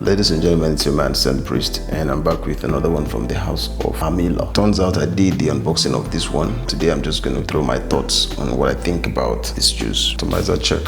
Ladies and gentlemen, it's your man Saint Priest, and I'm back with another one from the house of Amilah. Turns out I did the unboxing of this one. Today I'm just going to throw my thoughts on what I think about this juice. Tomizer check.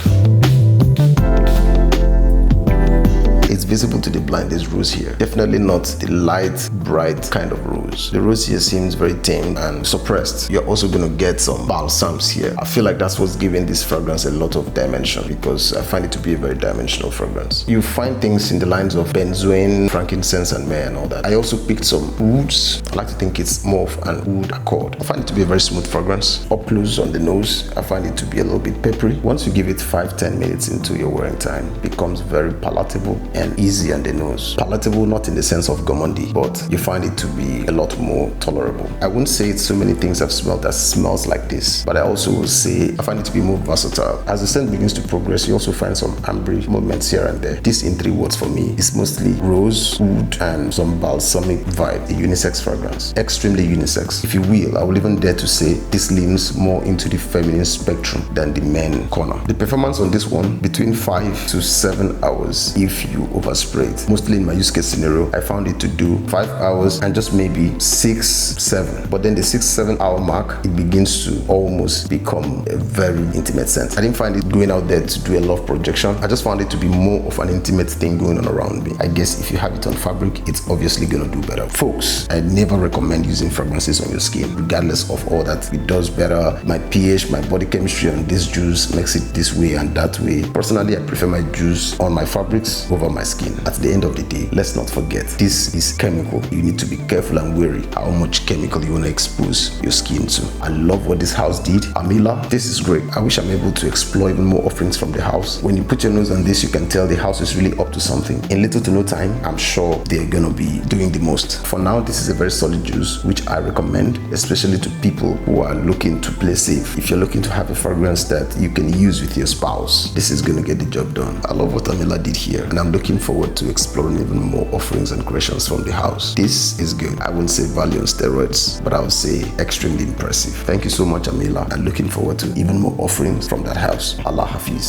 It's visible to the blind, there's rose here. Definitely not the light, bright kind of rose. The rose here seems very tame and suppressed. You're also going to get some balsams here. I feel like that's what's giving this fragrance a lot of dimension, because I find it to be a very dimensional fragrance. You find things in the lines of benzoin, frankincense, and myrrh and all that. I also picked some woods. I like to think it's more of an wood accord. I find it to be a very smooth fragrance. Up close on the nose, I find it to be a little bit peppery. Once you give it 5-10 minutes into your wearing time, it becomes very palatable and easy on the nose. Palatable not in the sense of gourmandy, but you find it to be a lot more tolerable. I wouldn't say it's so many things I've smelled that smells like this, but I also will say I find it to be more versatile. As the scent begins to progress, you also find some ambery moments here and there. This, in 3 words for me, is mostly rose, wood, and some balsamic vibe. A unisex fragrance. Extremely unisex. If you will, I will even dare to say this leans more into the feminine spectrum than the men corner. The performance on this one, between 5 to 7 hours if you overspray it. Mostly in my use case scenario, I found it to do 5 hours and just maybe 6-7. But then the 6-7 hour mark, it begins to almost become a very intimate scent. I didn't find it going out there to do a lot of projection. I just found it to be more of an intimate thing going on around me. I guess if you have it on fabric, it's obviously gonna do better. Folks, I never recommend using fragrances on your skin, regardless of all that. It does better. My pH, my body chemistry on this juice makes it this way and that way. Personally, I prefer my juice on my fabrics over my skin. At the end of the day, let's not forget, this is chemical. You need to be careful and wary how much chemical you want to expose your skin to. I love what this house did. Amilah, this is great. I wish I'm able to explore even more offerings from the house. When you put your nose on this, you can tell the house is really up to something. In little to no time, I'm sure they're gonna be doing the most. For now, this is a very solid juice, which I recommend, especially to people who are looking to play safe. If you're looking to have a fragrance that you can use with your spouse, this is gonna get the job done. I love what Amilah did here, and I'm looking forward to exploring even more offerings and creations from the house. This is good. I wouldn't say value on steroids, but I would say extremely impressive. Thank you so much, Amilah, and looking forward to even more offerings from that house. Allah Hafiz.